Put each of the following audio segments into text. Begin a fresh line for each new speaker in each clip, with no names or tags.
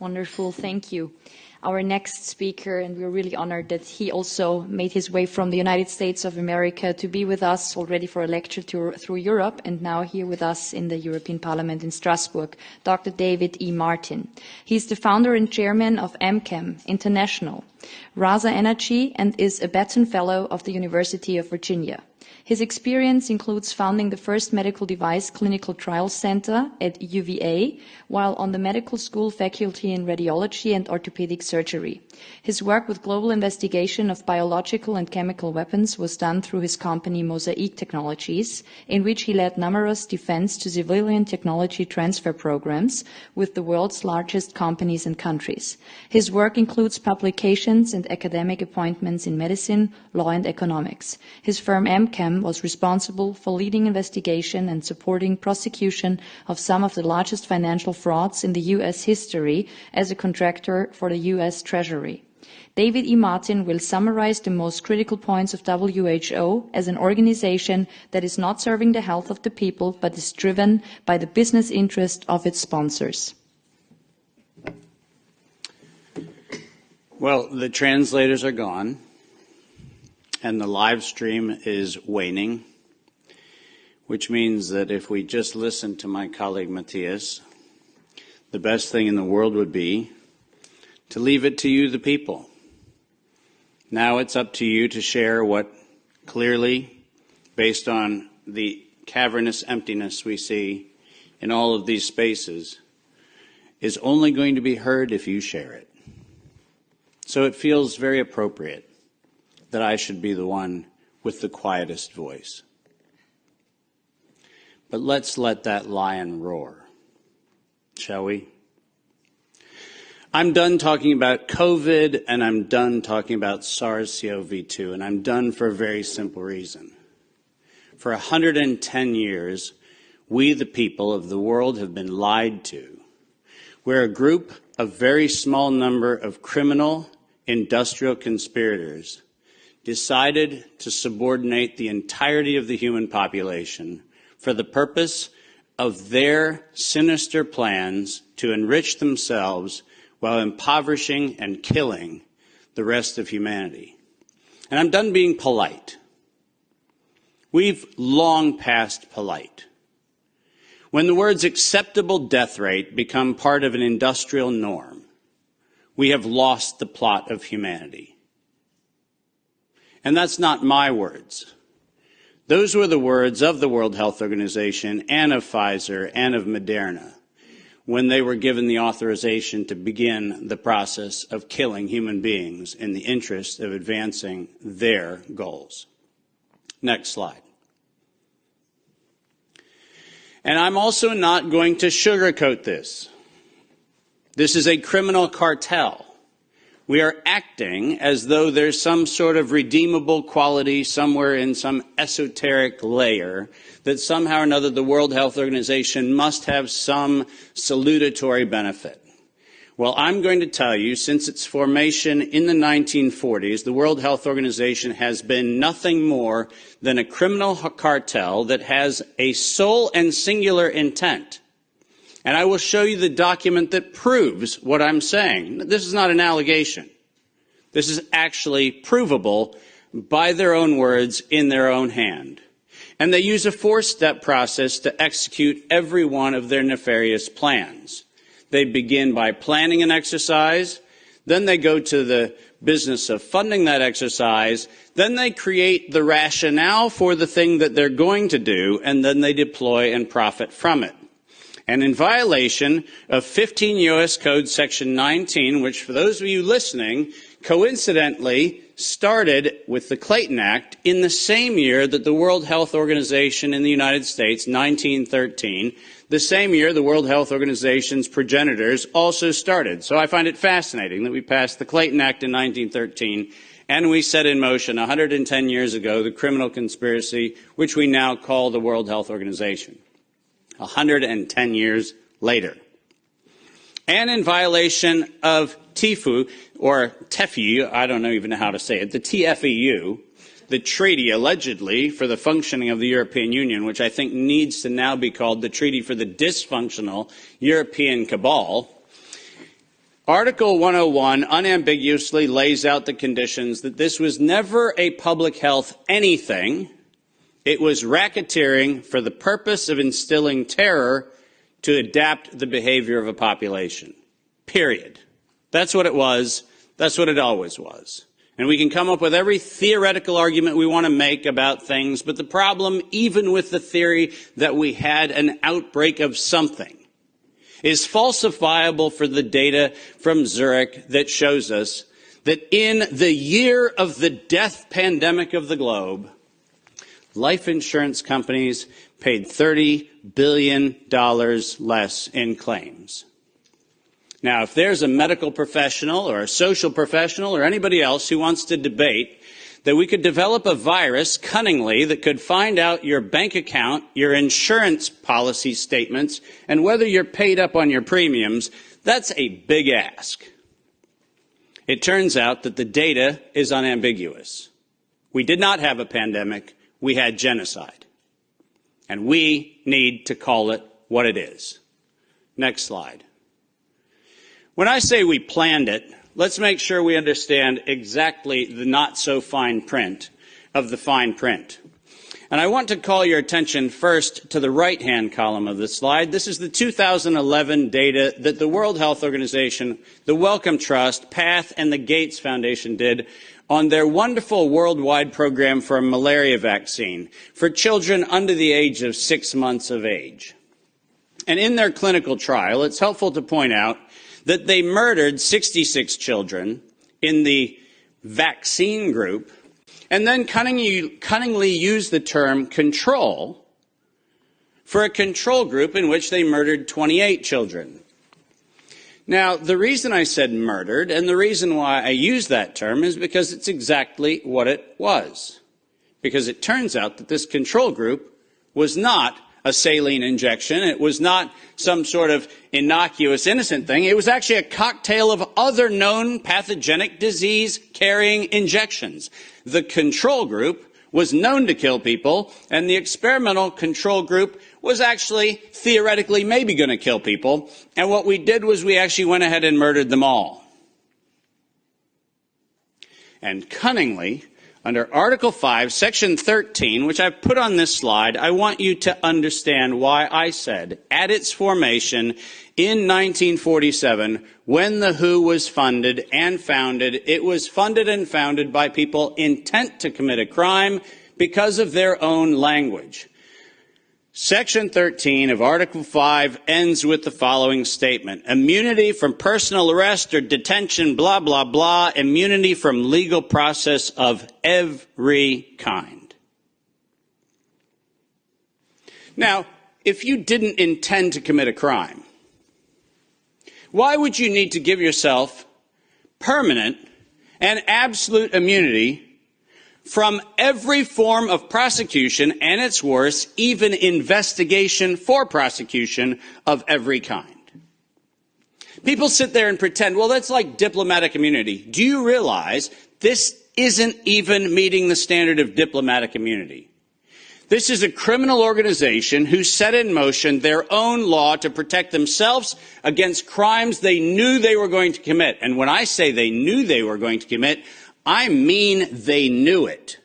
Wonderful, thank you. Our next speaker, and we're really honored that he also made his way from the United States of America to be with us already for a lecture tour through Europe, and now here with us in the European Parliament in Strasbourg, Dr. David E. Martin. He's the founder and chairman of MChem International, Rasa Energy, and is a Batten Fellow of the University of Virginia. His experience includes founding the first medical device clinical trial center at UVA, while on the medical school faculty in radiology and orthopedic surgery. His work with global investigation of biological and chemical weapons was done through his company Mosaic Technologies, in which he led numerous defense to civilian technology transfer programs with the world's largest companies and countries. His work includes publications and academic appointments in medicine, law, and economics. His firm MChem was responsible for leading investigation and supporting prosecution of some of the largest financial frauds in the U.S. history as a contractor for the U.S. Treasury. David E. Martin will summarize the most critical points of WHO as an organization that is not serving the health of the people, but is driven by the business interest of its sponsors.
Well, the translators are gone, and the live stream is waning, which means that if we just listen to my colleague Matthias, the best thing in the world would be to leave it to you, the people. Now it's up to you to share what clearly, based on the cavernous emptiness we see in all of these spaces, is only going to be heard if you share it. So it feels very appropriate that I should be the one with the quietest voice. But let's let that lion roar, shall we? I'm done talking about COVID, and I'm done talking about SARS-CoV-2, and I'm done for a very simple reason. For 110 years, we, the people of the world, have been lied to. We're a group of very small number of criminal industrial conspirators decided to subordinate the entirety of the human population for the purpose of their sinister plans to enrich themselves while impoverishing and killing the rest of humanity. And I'm done being polite. We've long passed polite. When the words acceptable death rate become part of an industrial norm, we have lost the plot of humanity. And that's not my words. Those were the words of the World Health Organization and of Pfizer and of Moderna when they were given the authorization to begin the process of killing human beings in the interest of advancing their goals. Next slide. And I'm also not going to sugarcoat this. This is a criminal cartel. We are acting as though there's some sort of redeemable quality somewhere in some esoteric layer that somehow or another the World Health Organization must have some salutatory benefit. Well, I'm going to tell you, since its formation in the 1940s, the World Health Organization has been nothing more than a criminal cartel that has a sole and singular intent. And I will show you the document that proves what I'm saying. This is not an allegation. This is actually provable by their own words in their own hand. And they use a four-step process to execute every one of their nefarious plans. They begin by planning an exercise, then they go to the business of funding that exercise, then they create the rationale for the thing that they're going to do, and then they deploy and profit from it. And in violation of 15 U.S. Code Section 19, which for those of you listening, coincidentally started with the Clayton Act in the same year that the World Health Organization in the United States, 1913, the same year the World Health Organization's progenitors also started. So I find it fascinating that we passed the Clayton Act in 1913 and we set in motion 110 years ago the criminal conspiracy which we now call the World Health Organization. 110 years later. And in violation of TIFU, or TEFU, I don't even know how to say it, the TFEU, the treaty allegedly for the functioning of the European Union, which I think needs to now be called the Treaty for the Dysfunctional European Cabal, Article 101 unambiguously lays out the conditions that this was never a public health anything. It was racketeering for the purpose of instilling terror to adapt the behavior of a population. Period. That's what it was. That's what it always was. And we can come up with every theoretical argument we want to make about things, but the problem, even with the theory that we had an outbreak of something, is falsifiable for the data from Zurich that shows us that in the year of the death pandemic of the globe, life insurance companies paid $30 billion less in claims. Now, if there's a medical professional or a social professional or anybody else who wants to debate that we could develop a virus cunningly that could find out your bank account, your insurance policy statements, and whether you're paid up on your premiums, that's a big ask. It turns out that the data is unambiguous. We did not have a pandemic. We had genocide. And we need to call it what it is. Next slide. When I say we planned it, let's make sure we understand exactly the not-so-fine print of the fine print. And I want to call your attention first to the right-hand column of the slide. This is the 2011 data that the World Health Organization, the Wellcome Trust, PATH, and the Gates Foundation did on their wonderful worldwide program for a malaria vaccine for children under the age of 6 months of age. And in their clinical trial, it's helpful to point out that they murdered 66 children in the vaccine group and then cunningly used the term control for a control group in which they murdered 28 children. Now, the reason I said murdered and the reason why I use that term is because it's exactly what it was. Because it turns out that this control group was not a saline injection. It was not some sort of innocuous, innocent thing. It was actually a cocktail of other known pathogenic disease-carrying injections. The control group was known to kill people, and the experimental control group was actually theoretically maybe going to kill people. And what we did was we actually went ahead and murdered them all. And cunningly, under Article 5, Section 13, which I've put on this slide, I want you to understand why I said, at its formation in 1947, when the WHO was funded and founded, it was funded and founded by people intent to commit a crime because of their own language. Section 13 of Article 5 ends with the following statement: immunity from personal arrest or detention, blah, blah, blah, immunity from legal process of every kind. Now, if you didn't intend to commit a crime, why would you need to give yourself permanent and absolute immunity from every form of prosecution, and it's worse, even investigation for prosecution of every kind? People sit there and pretend, well, that's like diplomatic immunity. Do you realize this isn't even meeting the standard of diplomatic immunity? This is a criminal organization who set in motion their own law to protect themselves against crimes they knew they were going to commit. And when I say they knew they were going to commit, I mean they knew it.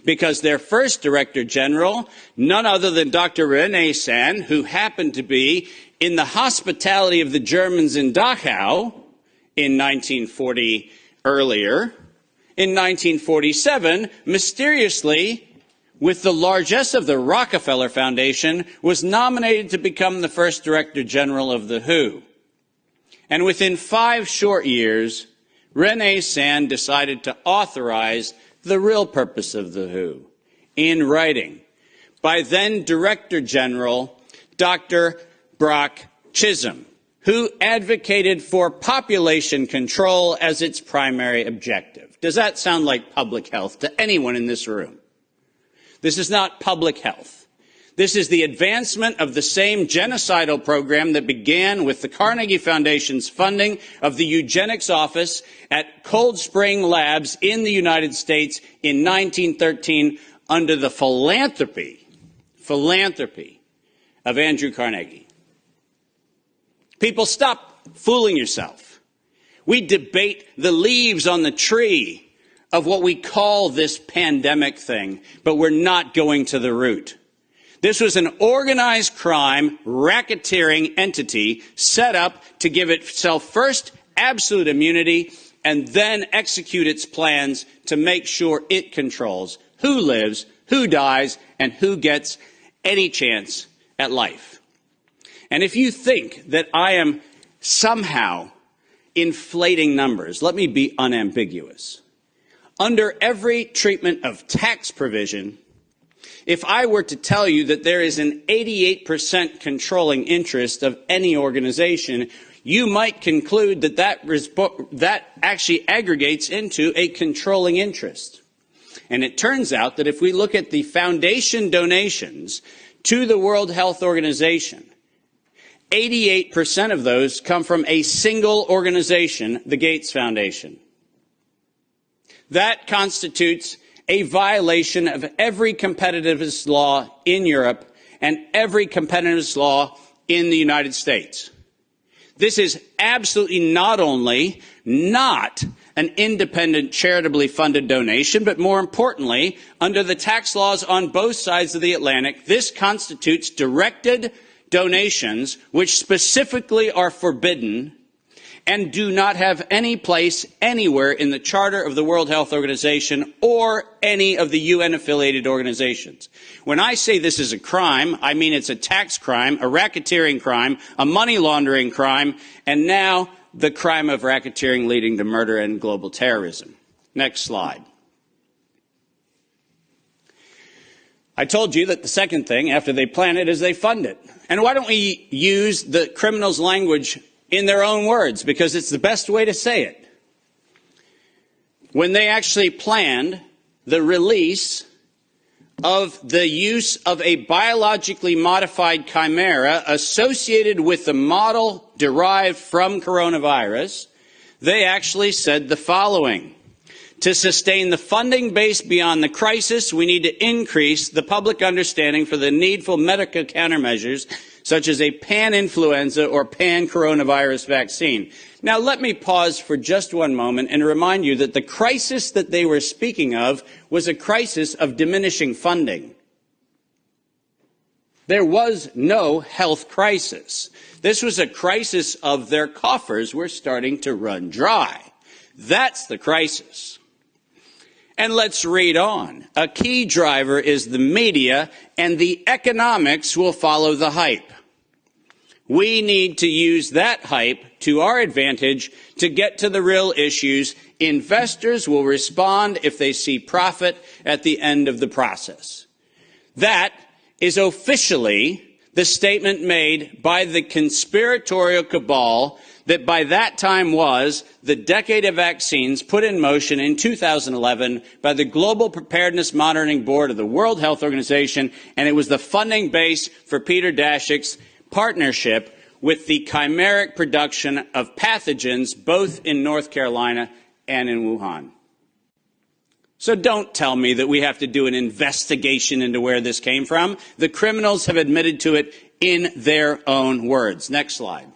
Because their first Director General, none other than Dr. René Sand, who happened to be in the hospitality of the Germans in Dachau in 1940 earlier, in 1947, mysteriously, with the largesse of the Rockefeller Foundation, was nominated to become the first Director General of the WHO. And within 5 short years, René Sand decided to authorize the real purpose of the WHO in writing by then Director General Dr. Brock Chisholm, who advocated for population control as its primary objective. Does that sound like public health to anyone in this room? This is not public health. This is the advancement of the same genocidal program that began with the Carnegie Foundation's funding of the eugenics office at Cold Spring Labs in the United States in 1913 under the philanthropy of Andrew Carnegie. People, stop fooling yourself. We debate the leaves on the tree of what we call this pandemic thing, but we're not going to the root. This was an organized crime, racketeering entity set up to give itself first absolute immunity and then execute its plans to make sure it controls who lives, who dies, and who gets any chance at life. And if you think that I am somehow inflating numbers, let me be unambiguous. Under every treatment of tax provision, if I were to tell you that there is an 88% controlling interest of any organization, you might conclude that that actually aggregates into a controlling interest. And it turns out that if we look at the foundation donations to the World Health Organization, 88% of those come from a single organization, the Gates Foundation. That constitutes a violation of every competitiveness law in Europe and every competitiveness law in the United States. This is absolutely not only not an independent, charitably funded donation, but more importantly, under the tax laws on both sides of the Atlantic, this constitutes directed donations which specifically are forbidden and do not have any place anywhere in the Charter of the World Health Organization or any of the UN-affiliated organizations. When I say this is a crime, I mean it's a tax crime, a racketeering crime, a money laundering crime, and now the crime of racketeering leading to murder and global terrorism. Next slide. I told you that the second thing, after they plan it, is they fund it. And why don't we use the criminals' language in their own words, because it's the best way to say it. When they actually planned the release of the use of a biologically modified chimera associated with the model derived from coronavirus, they actually said the following: to sustain the funding base beyond the crisis, we need to increase the public understanding for the needful medical countermeasures such as a pan-influenza or pan-coronavirus vaccine. Now, let me pause for just one moment and remind you that the crisis that they were speaking of was a crisis of diminishing funding. There was no health crisis. This was a crisis of their coffers were starting to run dry. That's the crisis. And let's read on. A key driver is the media, and the economics will follow the hype. We need to use that hype to our advantage to get to the real issues. Investors will respond if they see profit at the end of the process. That is officially the statement made by the conspiratorial cabal that by that time was the decade of vaccines put in motion in 2011 by the Global Preparedness Monitoring Board of the World Health Organization, and it was the funding base for Peter Daszak's partnership with the chimeric production of pathogens both in North Carolina and in Wuhan. So don't tell me that we have to do an investigation into where this came from. The criminals have admitted to it in their own words. Next slide.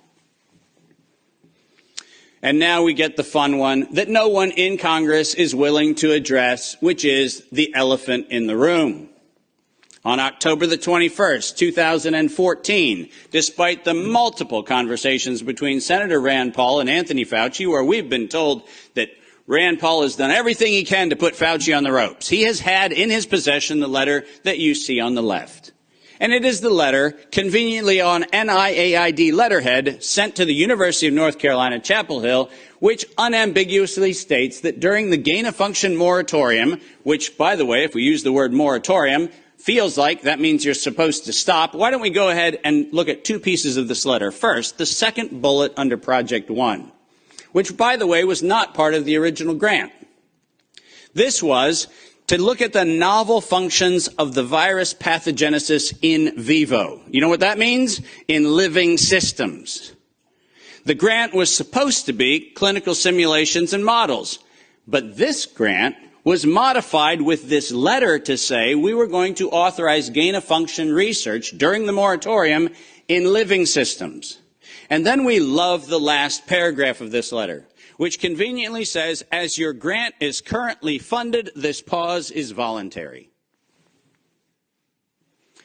And now we get the fun one that no one in Congress is willing to address, which is the elephant in the room. On October the 21st, 2014, despite the multiple conversations between Senator Rand Paul and Anthony Fauci, where we've been told that Rand Paul has done everything he can to put Fauci on the ropes, he has had in his possession the letter that you see on the left. And it is the letter, conveniently on NIAID letterhead, sent to the University of North Carolina, Chapel Hill, which unambiguously states that during the gain-of-function moratorium, which, by the way, if we use the word moratorium, feels like that means you're supposed to stop. Why don't we go ahead and look at two pieces of this letter. First, the second bullet under Project 1, which, by the way, was not part of the original grant. This was to look at the novel functions of the virus pathogenesis in vivo. You know what that means? In living systems. The grant was supposed to be clinical simulations and models, but this grant was modified with this letter to say we were going to authorize gain-of-function research during the moratorium in living systems. And then we love the last paragraph of this letter, which conveniently says, as your grant is currently funded, this pause is voluntary.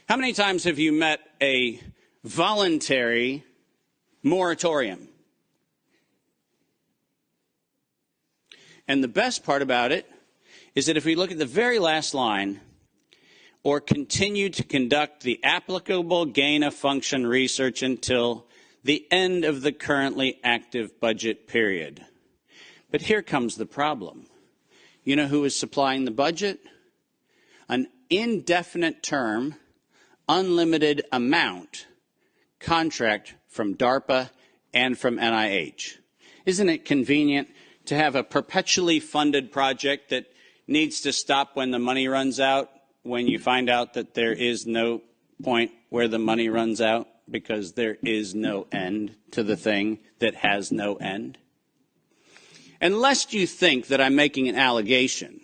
How many times have you met a voluntary moratorium? And the best part about it is that if we look at the very last line, or continue to conduct the applicable gain-of-function research until the end of the currently active budget period. But here comes the problem. You know who is supplying the budget? An indefinite term, unlimited amount contract from DARPA and from NIH. Isn't it convenient to have a perpetually funded project that needs to stop when the money runs out, when you find out that there is no point where the money runs out because there is no end to the thing that has no end? Unless you think that I'm making an allegation,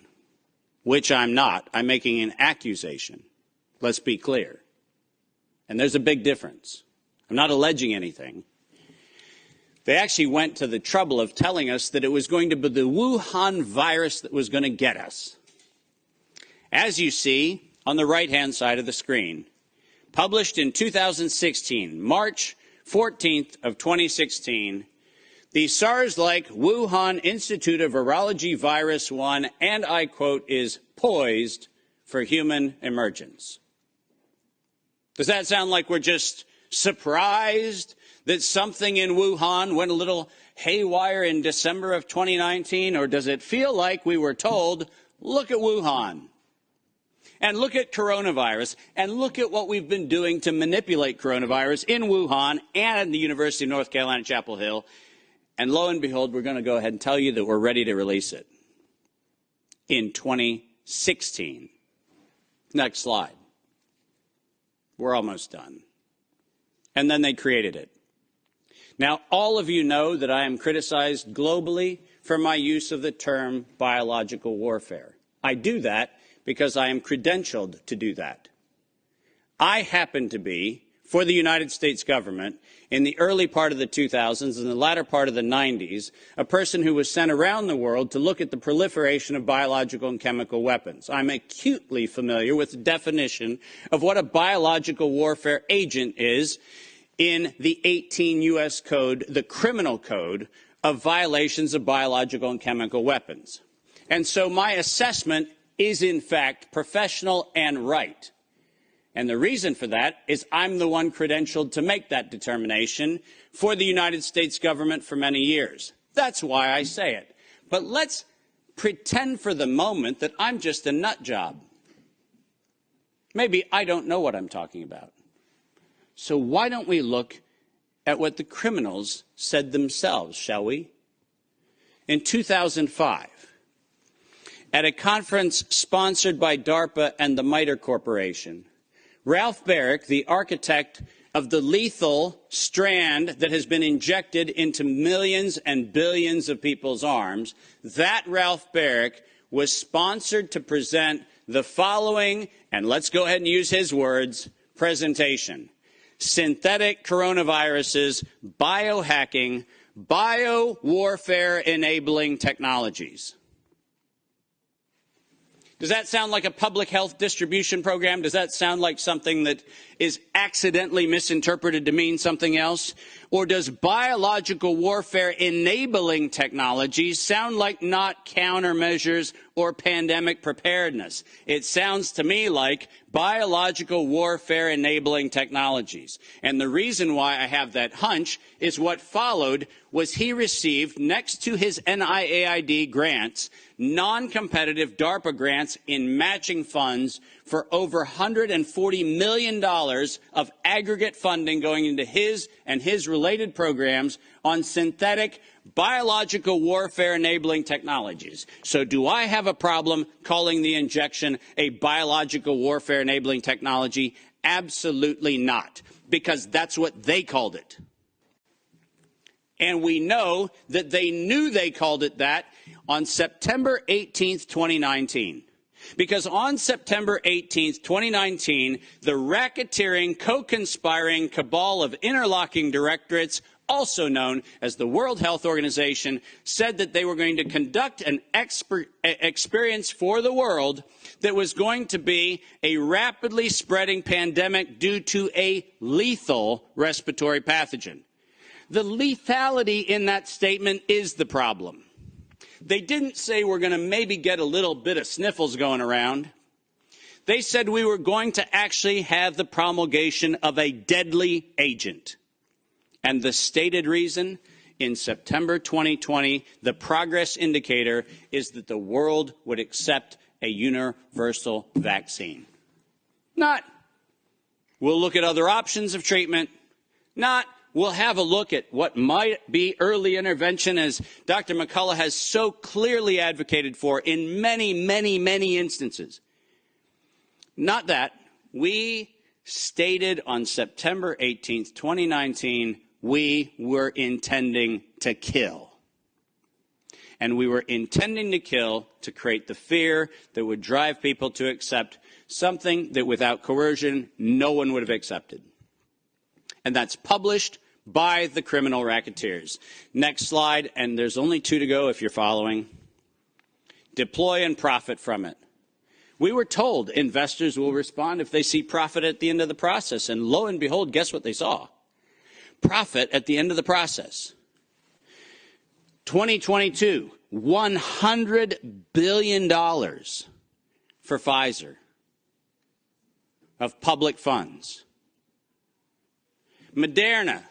which I'm not, I'm making an accusation. Let's be clear. And there's a big difference. I'm not alleging anything. They actually went to the trouble of telling us that it was going to be the Wuhan virus that was going to get us. As you see on the right-hand side of the screen, published in 2016, March 14th of 2016, the SARS-like Wuhan Institute of Virology Virus 1, and I quote, is poised for human emergence. Does that sound like we're just surprised that something in Wuhan went a little haywire in December of 2019? Or does it feel like we were told, look at Wuhan, and look at coronavirus, and look at what we've been doing to manipulate coronavirus in Wuhan and at the University of North Carolina, Chapel Hill, and lo and behold, we're going to go ahead and tell you that we're ready to release it in 2016. Next slide. We're almost done. And then they created it. Now, all of you know that I am criticized globally for my use of the term biological warfare. I do that because I am credentialed to do that. I happen to be, for the United States government, in the early part of the 2000s and the latter part of the 90s, a person who was sent around the world to look at the proliferation of biological and chemical weapons. I'm acutely familiar with the definition of what a biological warfare agent is in the 18 U.S. Code, the criminal code of violations of biological and chemical weapons. And so my assessment is, in fact, professional and right. And the reason for that is I'm the one credentialed to make that determination for the United States government for many years. That's why I say it. But let's pretend for the moment that I'm just a nut job. Maybe I don't know what I'm talking about. So why don't we look at what the criminals said themselves, shall we? In 2005, at a conference sponsored by DARPA and the MITRE Corporation, Ralph Baric, the architect of the lethal strand that has been injected into millions and billions of people's arms, that Ralph Baric was sponsored to present the following, and let's go ahead and use his words, presentation: synthetic coronaviruses, biohacking, bio-warfare enabling technologies. Does that sound like a public health distribution program? Does that sound like something that is accidentally misinterpreted to mean something else? Or does biological warfare enabling technologies sound like not countermeasures or pandemic preparedness? It sounds to me like biological warfare enabling technologies. And the reason why I have that hunch is what followed was he received, next to his NIAID grants, non-competitive DARPA grants in matching funds for over $140 million of aggregate funding going into his and his related programs on synthetic biological warfare enabling technologies. So do I have a problem calling the injection a biological warfare enabling technology? Absolutely not, because that's what they called it. And we know that they knew they called it that on September 18th, 2019. Because on September 18th, 2019, the racketeering, co-conspiring cabal of interlocking directorates also known as the World Health Organization, said that they were going to conduct an experience for the world that was going to be a rapidly spreading pandemic due to a lethal respiratory pathogen. The lethality in that statement is the problem. They didn't say we're going to maybe get a little bit of sniffles going around. They said we were going to actually have the promulgation of a deadly agent. And the stated reason, in September 2020, the progress indicator is that the world would accept a universal vaccine. Not, we'll look at other options of treatment. Not, we'll have a look at what might be early intervention, as Dr. McCullough has so clearly advocated for in many, many, many instances. Not that. We stated on September 18th, 2019, we were intending to kill. And we were intending to kill to create the fear that would drive people to accept something that without coercion, no one would have accepted. And that's published by the criminal racketeers. Next slide, and there's only 2 to go if you're following. Deploy and profit from it. We were told investors will respond if they see profit at the end of the process. And lo and behold, guess what they saw? Profit at the end of the process. 2022, $100 billion for Pfizer of public funds. Moderna,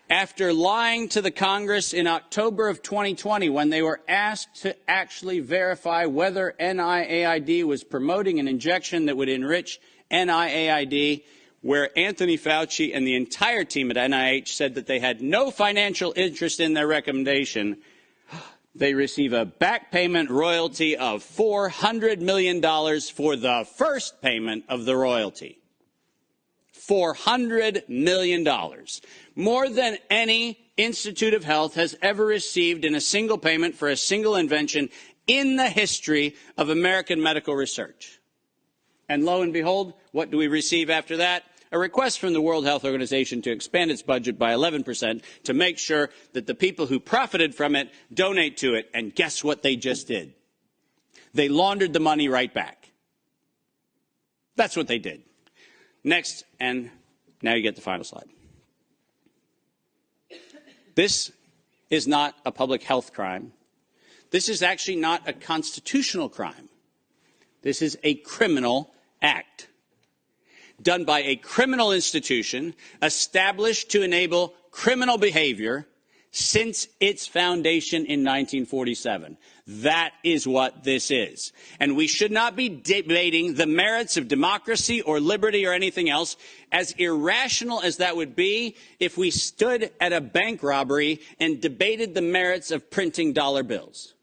after lying to the Congress in October of 2020 when they were asked to actually verify whether NIAID was promoting an injection that would enrich NIAID, where Anthony Fauci and the entire team at NIH said that they had no financial interest in their recommendation, they receive a back payment royalty of $400 million for the first payment of the royalty. $400 million. More than any Institute of Health has ever received in a single payment for a single invention in the history of American medical research. And lo and behold, what do we receive after that? A request from the World Health Organization to expand its budget by 11% to make sure that the people who profited from it donate to it. And guess what they just did? They laundered the money right back. That's what they did. Next, and now you get the final slide. This is not a public health crime. This is actually not a constitutional crime. This is a criminal act done by a criminal institution established to enable criminal behavior since its foundation in 1947. That is what this is. And we should not be debating the merits of democracy or liberty or anything else, as irrational as that would be if we stood at a bank robbery and debated the merits of printing dollar bills.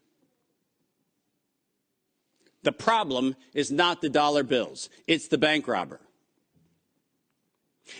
The problem is not the dollar bills. It's the bank robber.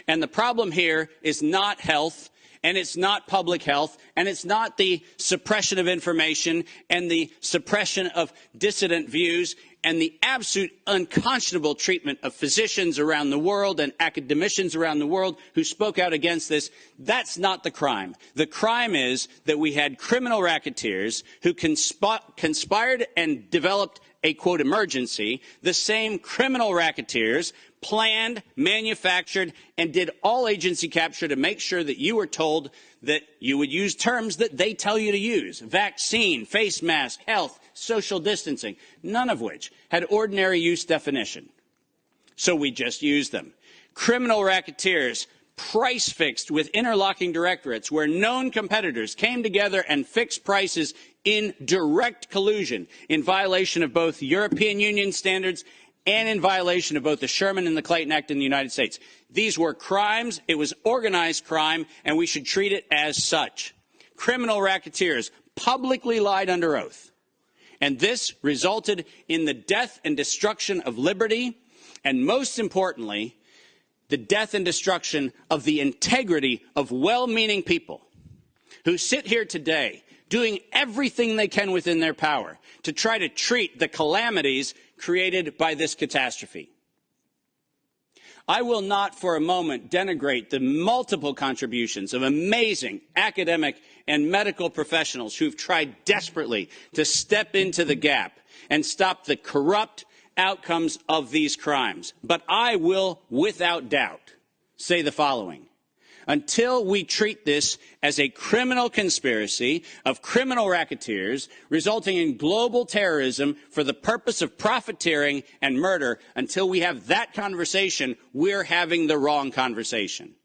And the problem here is not health, and it's not public health, and it's not the suppression of information and the suppression of dissident views and the absolute unconscionable treatment of physicians around the world and academicians around the world who spoke out against this. That's not the crime. The crime is that we had criminal racketeers who conspired and developed a, quote, emergency. The same criminal racketeers planned, manufactured, and did all agency capture to make sure that you were told that you would use terms that they tell you to use. Vaccine, face mask, health, social distancing, none of which had ordinary use definition. So we just used them. Criminal racketeers price fixed with interlocking directorates where known competitors came together and fixed prices in direct collusion in violation of both European Union standards and in violation of both the Sherman and the Clayton Act in the United States. These were crimes. It was organized crime, and we should treat it as such. Criminal racketeers publicly lied under oath. And this resulted in the death and destruction of liberty, and most importantly, the death and destruction of the integrity of well-meaning people who sit here today doing everything they can within their power to try to treat the calamities created by this catastrophe. I will not for a moment denigrate the multiple contributions of amazing academic and medical professionals who've tried desperately to step into the gap and stop the corrupt outcomes of these crimes. But I will, without doubt, say the following. Until we treat this as a criminal conspiracy of criminal racketeers resulting in global terrorism for the purpose of profiteering and murder, until we have that conversation, we're having the wrong conversation.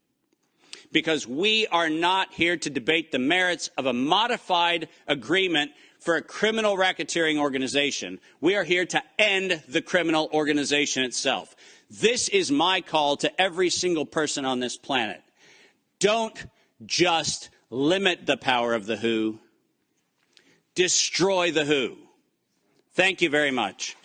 Because we are not here to debate the merits of a modified agreement for a criminal racketeering organization. We are here to end the criminal organization itself. This is my call to every single person on this planet. Don't just limit the power of the WHO. Destroy the WHO. Thank you very much.